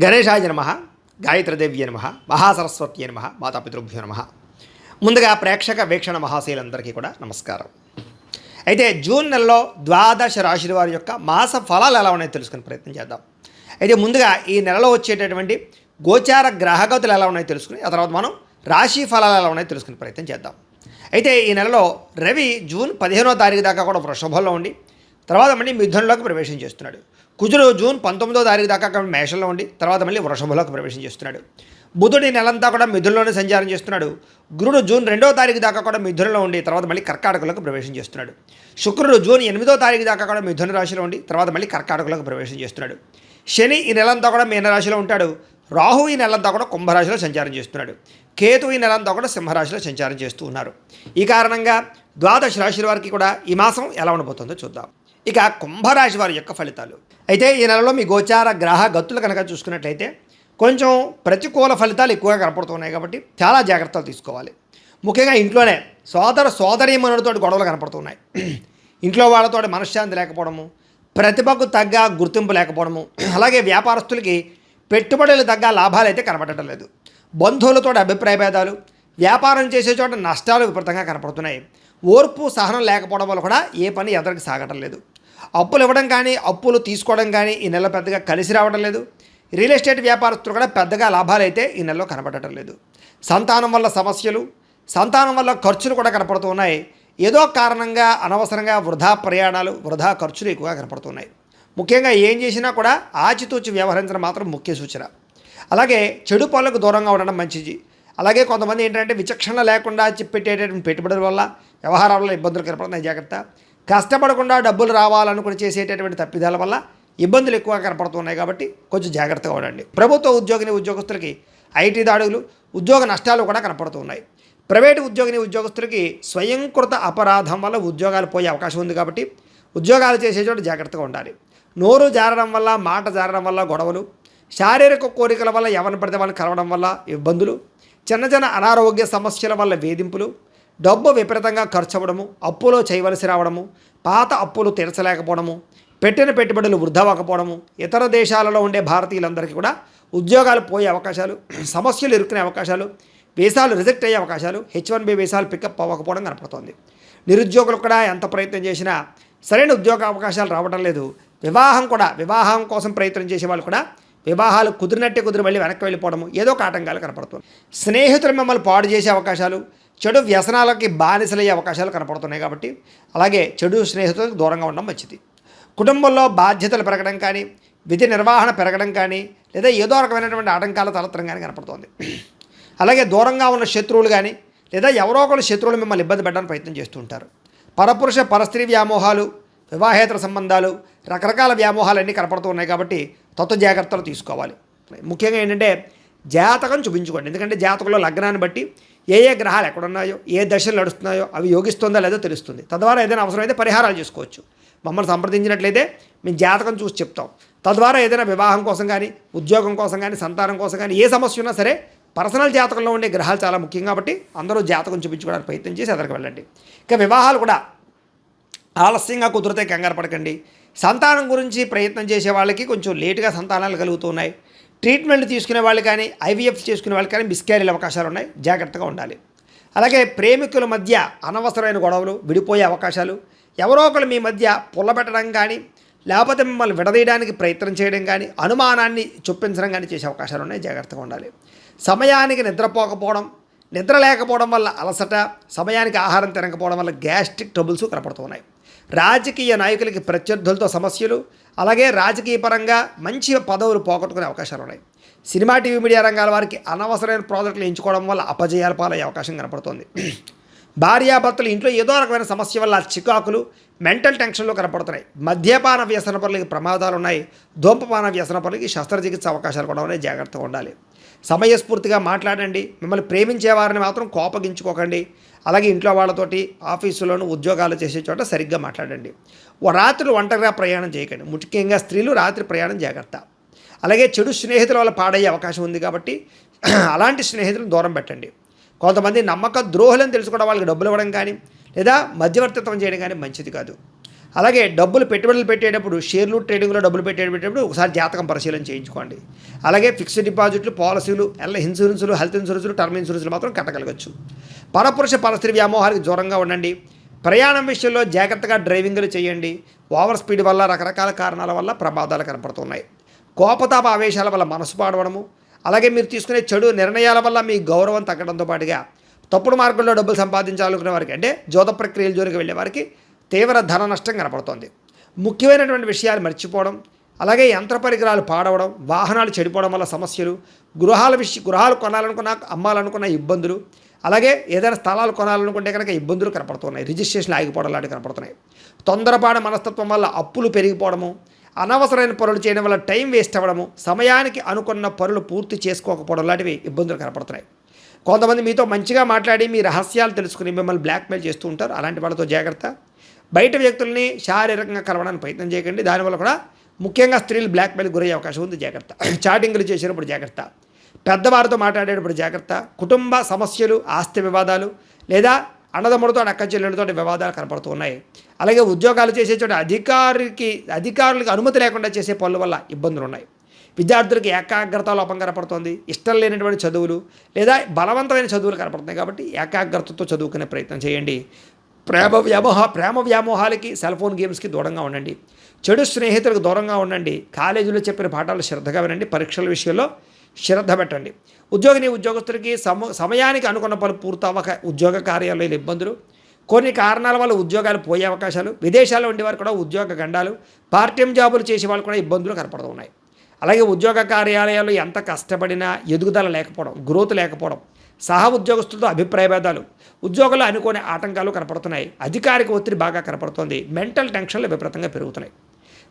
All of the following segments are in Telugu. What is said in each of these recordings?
గణేశాయ నమః, గాయత్రీదేవ్య నమః, మహాసరస్వత్యై నమః, మాతాపితృభ్యో నమః. ముందుగా ప్రేక్షక వీక్షణ మహాశీలందరికీ కూడా నమస్కారం. అయితే జూన్ నెలలో ద్వాదశ రాశుల వారి యొక్క మాస ఫలాలు ఎలా ఉన్నాయో తెలుసుకునే ప్రయత్నం చేద్దాం. అయితే ముందుగా ఈ నెలలో వచ్చేటటువంటి గోచార గ్రహగతులు ఎలా ఉన్నాయో తెలుసుకుని ఆ తర్వాత మనం రాశి ఫలాలు ఎలా ఉన్నాయో తెలుసుకునే ప్రయత్నం చేద్దాం. అయితే ఈ నెలలో రవి జూన్ 15వ తారీఖు దాకా కూడా వృషభంలో ఉండి తర్వాత మళ్ళీ మిథునంలోకి ప్రవేశం చేస్తున్నాడు. కుజుడు జూన్ 19వ తారీఖు దాకా మేషంలో ఉండి తర్వాత మళ్ళీ వృషభంలోకి ప్రవేశం చేస్తున్నాడు. బుధుడు నెలంతా కూడా మిథునంలోనే సంచారం చేస్తున్నాడు. గురుడు జూన్ 2వ తారీఖు దాకా కూడా మిథునంలో ఉండి తర్వాత మళ్ళీ కర్కాటకలోకి ప్రవేశం చేస్తున్నాడు. శుక్రుడు జూన్ 8వ తారీఖు దాకా కూడా మిథున రాశిలో ఉండి తర్వాత మళ్ళీ కర్కాటకలోకి ప్రవేశం చేస్తున్నాడు. శని ఈ నెలంతా కూడా మీనరాశిలో ఉంటాడు. రాహు ఈ నెలంతా కూడా కుంభరాశిలో సంచారం చేస్తున్నాడు. కేతు ఈ నెలంతా కూడా సింహరాశిలో సంచారం చేస్తూ ఉన్నారు. ఈ కారణంగా ద్వాదశ రాశుల వారికి కూడా ఈ మాసం ఎలా ఉండబోతుందో చూద్దాం. ఇక కుంభరాశి వారి యొక్క ఫలితాలు. అయితే ఈ నెలలో మీ గోచార గ్రహ గతులు కనుక చూసుకున్నట్లయితే కొంచెం ప్రతికూల ఫలితాలు ఎక్కువగా కనపడుతున్నాయి కాబట్టి చాలా జాగ్రత్తలు తీసుకోవాలి. ముఖ్యంగా ఇంట్లోనే సోదరీమణులతో గొడవలు కనపడుతున్నాయి. ఇంట్లో వాళ్ళతో మనశ్శాంతి లేకపోవడము, ప్రతిభకు తగ్గ గుర్తింపు లేకపోవడము, అలాగే వ్యాపారస్తులకి పెట్టుబడులు తగ్గ లాభాలు అయితే కనపడటం లేదు. బంధువులతో అభిప్రాయ భేదాలు, వ్యాపారం చేసే చోట నష్టాలు విపరీతంగా కనపడుతున్నాయి. ఓర్పు సహనం లేకపోవడం వల్ల కూడా ఏ పని ఎదరికి సాగటం లేదు. అప్పులు ఇవ్వడం కానీ అప్పులు తీసుకోవడం కానీ ఈ నెల పెద్దగా కలిసి రావడం లేదు. రియల్ ఎస్టేట్ వ్యాపారస్తులు కూడా పెద్దగా లాభాలు అయితే ఈ నెలలో కనపడటం లేదు. సంతానం వల్ల సమస్యలు, సంతానం వల్ల ఖర్చులు కూడా కనపడుతూ ఉన్నాయి. ఏదో కారణంగా అనవసరంగా వృధా ప్రయాణాలు, వృధా ఖర్చులు ఎక్కువగా కనపడుతున్నాయి. ముఖ్యంగా ఏం చేసినా కూడా ఆచితూచి వ్యవహరించడం మాత్రం ముఖ్య సూచన. అలాగే చెడు పనులకు దూరంగా ఉండడం మంచిది. అలాగే కొంతమంది ఏంటంటే విచక్షణ లేకుండా పెట్టేటటువంటి పెట్టుబడుల వల్ల వ్యవహారాల వల్ల ఇబ్బందులు కనపడుతున్నాయి. జాగ్రత్త. కష్టపడకుండా డబ్బులు రావాలనుకుని చేసేటటువంటి తప్పిదాల వల్ల ఇబ్బందులు ఎక్కువగా కనపడుతున్నాయి కాబట్టి కొంచెం జాగ్రత్తగా ఉండండి. ప్రభుత్వ ఉద్యోగస్తులకి ఐటీ దాడులు, ఉద్యోగ నష్టాలు కూడా కనపడుతున్నాయి. ప్రైవేటు ఉద్యోగస్తులకి స్వయంకృత అపరాధం వల్ల ఉద్యోగాలు పోయే అవకాశం ఉంది కాబట్టి ఉద్యోగాలు చేసే చోట జాగ్రత్తగా ఉండాలి. నోరు జారడం వల్ల, మాట జారడం వల్ల గొడవలు, శారీరక కోరికల వల్ల ఎవరిని పడితే వాళ్ళని కలవడం వల్ల ఇబ్బందులు, చిన్న అనారోగ్య సమస్యల వల్ల వేధింపులు, డబ్బు విపరీతంగా ఖర్చు అవ్వడము, అప్పులో చేయవలసి రావడము, పాత అప్పులు తీర్చలేకపోవడము, పెట్టిన పెట్టుబడులు వృధా అవ్వకపోవడము, ఇతర దేశాలలో ఉండే భారతీయులందరికీ కూడా ఉద్యోగాలు పోయే అవకాశాలు, సమస్యలు ఇరుక్కునే అవకాశాలు, వీసాలు రిజెక్ట్ అయ్యే అవకాశాలు, H1B వీసాలు పికప్ అవ్వకపోవడం కనపడుతోంది. నిరుద్యోగులు కూడా ఎంత ప్రయత్నం చేసినా సరైన ఉద్యోగ అవకాశాలు రావడం లేదు. వివాహం కోసం ప్రయత్నం చేసే వాళ్ళు కూడా వివాహాలు కుదిరి మళ్ళీ వెనక్కి వెళ్ళిపోవడము, ఏదో ఒక ఆటంకాలు కనపడుతుంది. స్నేహితులు మిమ్మల్ని పాడు చేసే అవకాశాలు, చెడు వ్యసనాలకి బానిసలయ్యే అవకాశాలు కనపడుతున్నాయి కాబట్టి అలాగే చెడు స్నేహితులకు దూరంగా ఉండడం మంచిది. కుటుంబంలో బాధ్యతలు పెరగడం కానీ, విధి నిర్వహణ పెరగడం కానీ, లేదా ఏదో రకమైనటువంటి ఆటంకాల తలెత్తడం కానీ కనపడుతోంది. అలాగే దూరంగా ఉన్న శత్రువులు కానీ లేదా ఎవరో ఒకరు శత్రువులు మిమ్మల్ని ఇబ్బంది పెట్టడానికి ప్రయత్నం చేస్తూ ఉంటారు. పరపురుష పరస్త్రీ వ్యామోహాలు, వివాహేతర సంబంధాలు, రకరకాల వ్యామోహాలు అన్నీ కనపడుతూ ఉన్నాయి కాబట్టి తత్వ జాగ్రత్తలు తీసుకోవాలి. ముఖ్యంగా ఏంటంటే జాతకం చూపించుకోండి. ఎందుకంటే జాతకంలో లగ్నాన్ని బట్టి ఏ గ్రహాలు ఎక్కడున్నాయో, ఏ దశలు నడుస్తున్నాయో అవి యోగిస్తుందో లేదో తెలుస్తుంది. తద్వారా ఏదైనా అవసరమైతే పరిహారాలు చేసుకోవచ్చు. మమ్మల్ని సంప్రదించినట్లయితే మేము జాతకం చూసి చెప్తాం. తద్వారా ఏదైనా వివాహం కోసం కానీ, ఉద్యోగం కోసం కానీ, సంతానం కోసం కానీ ఏ సమస్య ఉన్నా సరే పర్సనల్ జాతకంలో ఉండే గ్రహాలు చాలా ముఖ్యం కాబట్టి అందరూ జాతకం చూపించుకోవడానికి ప్రయత్నం చేసి ఎదరికి వెళ్ళండి. ఇక వివాహాలు కూడా ఆలస్యంగా కుదిరితే కంగారు పడకండి. సంతానం గురించి ప్రయత్నం చేసే వాళ్ళకి కొంచెం లేటుగా సంతానాలు కలుగుతున్నాయి. ట్రీట్మెంట్ తీసుకునే వాళ్ళు కానీ, IVF చేసుకునే వాళ్ళు కానీ మిస్క్యారీల అవకాశాలు ఉన్నాయి. జాగ్రత్తగా ఉండాలి. అలాగే ప్రేమికుల మధ్య అనవసరమైన గొడవలు, విడిపోయే అవకాశాలు, ఎవరో ఒకరు మీ మధ్య పుల్లబెట్టడం కానీ లేకపోతే మిమ్మల్ని విడదీయడానికి ప్రయత్నం చేయడం కానీ, అనుమానాన్ని చొప్పించడం కానీ చేసే అవకాశాలు ఉన్నాయి. జాగ్రత్తగా ఉండాలి. సమయానికి నిద్రపోకపోవడం, నిద్ర లేకపోవడం వల్ల అలసట, సమయానికి ఆహారం తినకపోవడం వల్ల గ్యాస్ట్రిక్ ట్రబుల్స్ కనపడుతున్నాయి. రాజకీయ నాయకులకి ప్రత్యర్థులతో సమస్యలు, అలాగే రాజకీయ పరంగా మంచి పదవులు పోగొట్టుకునే అవకాశాలు ఉన్నాయి. సినిమా, టీవీ, మీడియా రంగాల వారికి అనవసరమైన ప్రాజెక్టులు ఎంచుకోవడం వల్ల అపజయాల పాలయ్యే అవకాశం కనపడుతోంది. భార్యాభర్తలు ఇంట్లో ఏదో రకమైన సమస్య వల్ల చికాకులు, మెంటల్ టెన్షన్లు కనపడుతున్నాయి. మద్యపాన వ్యసన పనులకి ప్రమాదాలు ఉన్నాయి. ధూమపాన వ్యసన పనులకి శస్త్రచికిత్స అవకాశాలు కూడా ఉన్నాయి. జాగ్రత్తగా ఉండాలి. సమయస్ఫూర్తిగా మాట్లాడండి. మిమ్మల్ని ప్రేమించే వారిని మాత్రం కోపగించుకోకండి. అలాగే ఇంట్లో వాళ్ళతోటి, ఆఫీసులోను, ఉద్యోగాలు చేసే చోట సరిగ్గా మాట్లాడండి. రాత్రులు ఒంటరిగా ప్రయాణం చేయకండి. ముఖ్యంగా స్త్రీలు రాత్రి ప్రయాణం జాగ్రత్త. అలాగే చెడు స్నేహితుల వల్ల పాడయ్యే అవకాశం ఉంది కాబట్టి అలాంటి స్నేహితులను దూరం పెట్టండి. కొంతమంది నమ్మక ద్రోహులను తెలుసుకోవడం, వాళ్ళకి డబ్బులు ఇవ్వడం కానీ లేదా మధ్యవర్తిత్వం చేయడం కానీ మంచిది కాదు. అలాగే పెట్టుబడులు పెట్టేటప్పుడు షేర్లు ట్రేడింగ్లో డబ్బులు పెట్టేటప్పుడు ఒకసారి జాతకం పరిశీలన చేయించుకోండి. అలాగే ఫిక్స్డ్ డిపాజిట్లు, పాలసీలు, ఇన్సూరెన్సులు, హెల్త్ ఇన్సూరెన్సులు, టర్మ్ ఇన్సూరెన్సులు మాత్రం కట్టగలగచ్చు. పరపురుష పరస్త్రీ వ్యామోహాలకు దూరంగా ఉండండి. ప్రయాణం విషయంలో జాగ్రత్తగా డ్రైవింగ్లు చేయండి. ఓవర్ స్పీడ్ వల్ల రకరకాల కారణాల వల్ల ప్రమాదాలు కనపడుతున్నాయి. కోపతాప ఆవేశాల వల్ల మనసు పాడవడము, అలాగే మీరు తీసుకునే చెడు నిర్ణయాల వల్ల మీ గౌరవం తగ్గడంతో పాటుగా తప్పుడు మార్గంలో డబ్బులు సంపాదించాలనుకునే వారికి, అంటే జోద ప్రక్రియల జోలికి వెళ్ళే వారికి తీవ్ర ధన నష్టం కనపడుతోంది. ముఖ్యమైనటువంటి విషయాలు మర్చిపోవడం, అలాగే యంత్ర పరికరాలు పాడవడం, వాహనాలు చెడిపోవడం వల్ల సమస్యలు, గృహాలు కొనాలనుకున్న, అమ్మాలనుకున్న ఇబ్బందులు, అలాగే ఏదైనా స్థలాలు కొనాలనుకుంటే కనుక ఇబ్బందులు కనపడుతున్నాయి. రిజిస్ట్రేషన్లు ఆగిపోవడం లాంటివి కనపడుతున్నాయి. తొందరపాటు మనస్తత్వం వల్ల అప్పులు పెరిగిపోవడము, అనవసరమైన పనులు చేయడం వల్ల టైం వేస్ట్ అవ్వడము, సమయానికి అనుకున్న పనులు పూర్తి చేసుకోకపోవడం లాంటివి ఇబ్బందులు కనపడుతున్నాయి. కొంతమంది మీతో మంచిగా మాట్లాడి మీ రహస్యాలు తెలుసుకుని మిమ్మల్ని బ్లాక్మెయిల్ చేస్తూ ఉంటారు. అలాంటి వాళ్ళతో జాగ్రత్త. బయట వ్యక్తుల్ని శారీరకంగా కలవడానికి ప్రయత్నం చేయకండి. దానివల్ల కూడా ముఖ్యంగా స్త్రీలు బ్లాక్మెయిల్ గురయ్యే అవకాశం ఉంది. జాగ్రత్త. చాటింగ్లు చేసినప్పుడు జాగ్రత్త. పెద్దవారితో మాట్లాడేటప్పుడు జాగ్రత్త. కుటుంబ సమస్యలు, ఆస్తి వివాదాలు, లేదా అన్నదమ్ములతో అక్క చెల్లెలతో వివాదాలు కనపడుతూ ఉన్నాయి. అలాగే ఉద్యోగాలు చేసే చోట అధికారులకు అనుమతి లేకుండా చేసే పనుల వల్ల ఇబ్బందులు ఉన్నాయి. విద్యార్థులకు ఏకాగ్రత లోపం కనపడుతుంది. ఇష్టం లేనటువంటి చదువులు లేదా బలవంతమైన చదువులు కనపడుతున్నాయి. కాబట్టి ఏకాగ్రతతో చదువుకునే ప్రయత్నం చేయండి. ప్రేమ వ్యామోహాలకి, సెల్ ఫోన్ గేమ్స్కి దూరంగా ఉండండి. చెడు స్నేహితులకు దూరంగా ఉండండి. కాలేజీలో చెప్పిన పాఠాలు శ్రద్ధగా వినండి. పరీక్షల విషయంలో శ్రద్ధ పెట్టండి. ఉద్యోగస్తులకి సమయానికి అనుకున్న పనులు పూర్తవ్వక ఉద్యోగ కార్యాలయాలు ఇబ్బందులు, కొన్ని కారణాల వల్ల ఉద్యోగాలు పోయే అవకాశాలు, విదేశాల్లో ఉండేవారు కూడా ఉద్యోగ గండాలు, పార్ట్ టైం జాబులు చేసే వాళ్ళు కూడా ఇబ్బందులు కనపడుతున్నాయి. అలాగే ఉద్యోగ కార్యాలయాలు ఎంత కష్టపడినా ఎదుగుదల లేకపోవడం, గ్రోత్ లేకపోవడం, సహా ఉద్యోగస్తులతో అభిప్రాయ భేదాలు, ఉద్యోగాలు అనుకోని ఆటంకాలు కనపడుతున్నాయి. అధికారిక ఒత్తిడి బాగా కనపడుతుంది. మెంటల్ టెన్షన్లు విపరీతంగా పెరుగుతున్నాయి.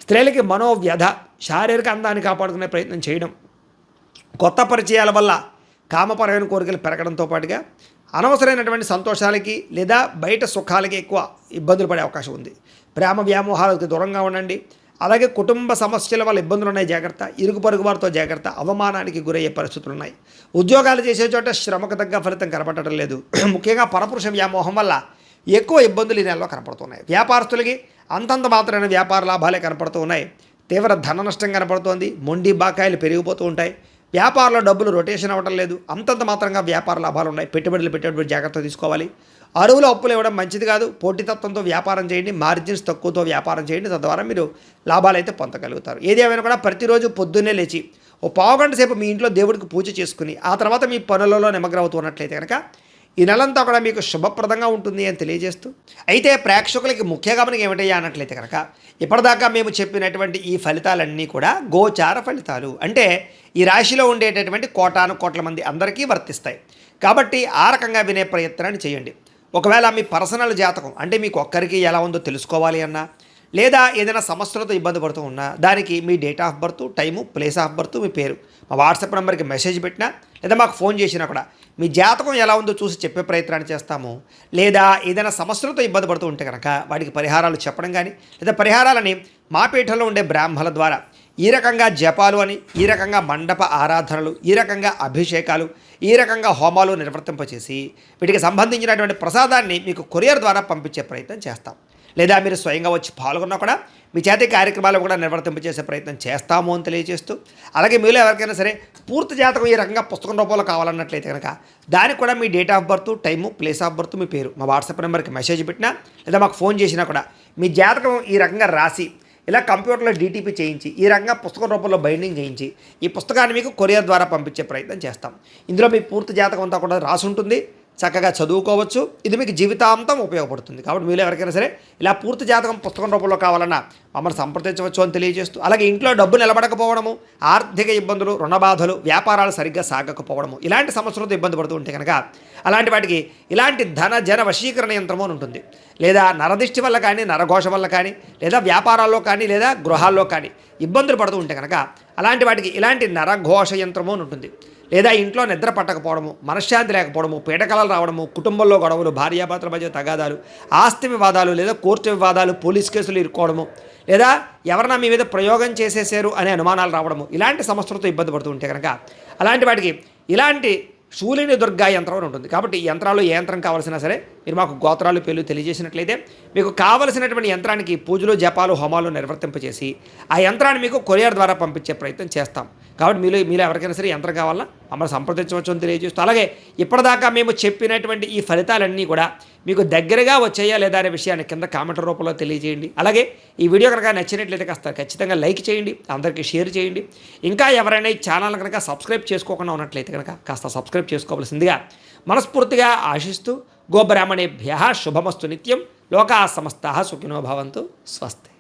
స్త్రీలకి మనోవ్యధ, శారీరక అందాన్ని కాపాడుకునే ప్రయత్నం చేయడం, కొత్త పరిచయాల వల్ల కామపరమైన కోరికలు పెరగడంతో పాటుగా అనవసరమైనటువంటి సంతోషాలకి లేదా బయట సుఖాలకి ఎక్కువ ఇబ్బందులు పడే అవకాశం ఉంది. ప్రేమ వ్యామోహాలకు దూరంగా ఉండండి. అలాగే కుటుంబ సమస్యల వల్ల ఇబ్బందులు ఉన్నాయి. జాగ్రత్త. ఇరుగు పొరుగు వారితో జాగ్రత్త. అవమానానికి గురయ్యే పరిస్థితులు ఉన్నాయి. ఉద్యోగాలు చేసే చోట శ్రమకు తగ్గ ఫలితం కనపడటం లేదు. ముఖ్యంగా పరపురుష వ్యామోహం వల్ల ఎక్కువ ఇబ్బందులు ఈ నెలలో కనపడుతున్నాయి. వ్యాపారస్తులకి అంతంత మాత్రమైన వ్యాపార లాభాలే కనపడుతూ ఉన్నాయి. తీవ్ర ధన నష్టం కనపడుతోంది. మొండి బాకాయలు పెరిగిపోతూ ఉంటాయి. వ్యాపారంలో డబ్బులు రొటేషన్ అవ్వడం లేదు. అంతంత మాత్రంగా వ్యాపార లాభాలు ఉన్నాయి. పెట్టుబడులు జాగ్రత్త తీసుకోవాలి. అరువులు అప్పులు ఇవ్వడం మంచిది కాదు. పోటీతత్వంతో వ్యాపారం చేయండి. మార్జిన్స్ తక్కువతో వ్యాపారం చేయండి. తద్వారా మీరు లాభాలు అయితే పొందగలుగుతారు. ఏది ఏమైనా కూడా ప్రతిరోజు పొద్దున్నే లేచి ఓ పావుగంట సేపు మీ ఇంట్లో దేవుడికి పూజ చేసుకుని ఆ తర్వాత మీ పనులలో నిమగ్నమవుతున్నట్లయితే కనుక ఈ నెలంతా కూడా మీకు శుభప్రదంగా ఉంటుంది అని తెలియజేస్తూ, అయితే ప్రేక్షకులకి ముఖ్య గమనిక ఏమిటయ్యా అన్నట్లయితే కనుక ఇప్పటిదాకా మేము చెప్పినటువంటి ఈ ఫలితాలన్నీ కూడా గోచార ఫలితాలు, అంటే ఈ రాశిలో ఉండేటటువంటి కోటాను కోట్ల మంది అందరికీ వర్తిస్తాయి. కాబట్టి ఆ రకంగా వినే ప్రయత్నాన్ని చేయండి. ఒకవేళ మీ పర్సనల్ జాతకం, అంటే మీకు ఒక్కరికి ఎలా ఉందో తెలుసుకోవాలి అన్నా, లేదా ఏదైనా సమస్యలతో ఇబ్బంది పడుతూ ఉన్నా దానికి మీ date of birth, time, place of birth, మీ పేరు మా వాట్సాప్ నెంబర్కి మెసేజ్ పెట్టినా లేదా మాకు ఫోన్ చేసినా కూడా మీ జాతకం ఎలా ఉందో చూసి చెప్పే ప్రయత్నాన్ని చేస్తాము. లేదా ఏదైనా సమస్యలతో ఇబ్బంది పడుతూ ఉంటే కనుక వాటికి పరిహారాలు చెప్పడం కానీ, లేదా పరిహారాలని మా పీఠంలో ఉండే బ్రాహ్మణుల ద్వారా ఈ రకంగా జపాలు అని, ఈ రకంగా మండప ఆరాధనలు, ఈ రకంగా అభిషేకాలు, ఈ రకంగా హోమాలు నిర్వర్తింపచేసి వీటికి సంబంధించినటువంటి ప్రసాదాన్ని మీకు కొరియర్ ద్వారా పంపించే ప్రయత్నం చేస్తాం. లేదా మీరు స్వయంగా వచ్చి పాల్గొన్నా కూడా మీ చేతి కార్యక్రమాలు కూడా నిర్వర్తింపచేసే ప్రయత్నం చేస్తాము అని తెలియజేస్తూ, అలాగే మీలో ఎవరికైనా సరే పూర్తి జాతకం ఈ రకంగా పుస్తకం రూపంలో కావాలన్నట్లయితే కనుక దానికి కూడా మీ date of birth, time, place of birth, మీ పేరు మా వాట్సాప్ నెంబర్కి మెసేజ్ పెట్టినా లేదా మాకు ఫోన్ చేసినా కూడా మీ జాతకం ఈ రకంగా రాసి ఇలా కంప్యూటర్లో డీటీపీ చేయించి ఈ రకంగా పుస్తకం రూపంలో బైండింగ్ చేయించి ఈ పుస్తకాన్ని మీకు కొరియర్ ద్వారా పంపించే ప్రయత్నం చేస్తాం. ఇందులో మీ పూర్తి జాతకం అంతా కూడా రాసి ఉంటుంది. చక్కగా చదువుకోవచ్చు. ఇది మీకు జీవితాంతం ఉపయోగపడుతుంది. కాబట్టి మీరు ఎవరికైనా సరే ఇలా పూర్తి జాతకం పుస్తకం రూపంలో కావాలన్నా మమ్మల్ని సంప్రదించవచ్చు అని తెలియజేస్తూ, అలాగే ఇంట్లో డబ్బు నిలబడకపోవడము, ఆర్థిక ఇబ్బందులు, రుణ బాధలు, వ్యాపారాలు సరిగ్గా సాగకపోవడము, ఇలాంటి సమస్యలతో ఇబ్బంది పడుతూ ఉంటే కనుక అలాంటి వాటికి ఇలాంటి ధన జన వశీకరణ యంత్రము అని ఉంటుంది. లేదా నరదిష్టి వల్ల కానీ, నరఘోష వల్ల కానీ, లేదా వ్యాపారాల్లో కానీ, లేదా గృహాల్లో కానీ ఇబ్బందులు పడుతూ ఉంటే కనుక అలాంటి వాటికి ఇలాంటి నరఘోష యంత్రము అని ఉంటుంది. లేదా ఇంట్లో నిద్ర పట్టకపోవడము, మనశ్శాంతి లేకపోవడము, పీడకలలు రావడము, కుటుంబంలో గొడవలు, భార్యాభర్తల మధ్య తగాదాలు, ఆస్తి వివాదాలు, లేదా కోర్టు వివాదాలు, పోలీస్ కేసులు ఇరుక్కోవడము, లేదా ఎవరైనా మీ మీద ప్రయోగం చేసేసారు అనే అనుమానాలు రావడము, ఇలాంటి సమస్యలతో ఇబ్బంది పడుతూ ఉంటే కనుక అలాంటి వాటికి ఇలాంటి శూలిని దుర్గా యంత్రం అని ఉంటుంది. కాబట్టి ఈ యంత్రాలు ఏ యంత్రం కావాల్సినా సరే మీరు మాకు గోత్రాలు పేర్లు తెలియజేసినట్లయితే మీకు కావలసినటువంటి యంత్రానికి పూజలు జపాలు హోమాలు నిర్వర్తింపచేసి ఆ యంత్రాన్ని మీకు కొరియర్ ద్వారా పంపించే ప్రయత్నం చేస్తాం. కాబట్టి మీలో ఎవరికైనా సరే యంత్రం కావాలన్నా మమ్మల్ని సంప్రదించవచ్చు అని తెలియజేస్తూ, అలాగే ఇప్పటిదాకా మేము చెప్పినటువంటి ఈ ఫలితాలన్నీ కూడా మీకు దగ్గరగా వచ్చాయా లేదా అనే విషయాన్ని కింద కామెంట్ రూపంలో తెలియజేయండి. అలాగే ఈ వీడియో కనుక నచ్చినట్లయితే కాస్త ఖచ్చితంగా లైక్ చేయండి, అందరికీ షేర్ చేయండి. ఇంకా ఎవరైనా ఈ ఛానల్ కనుక సబ్స్క్రైబ్ చేసుకోకుండా ఉన్నట్లయితే కనుక కాస్త సబ్స్క్రైబ్ చేసుకోవాల్సిందిగా మనస్ఫూర్తిగా ఆశిస్తూ, గోబ్రాహ్మణేభ్యః శుభమస్తు నిత్యం, లోకాः సమస్తాः సుఖినో భవంతు, స్వస్తి.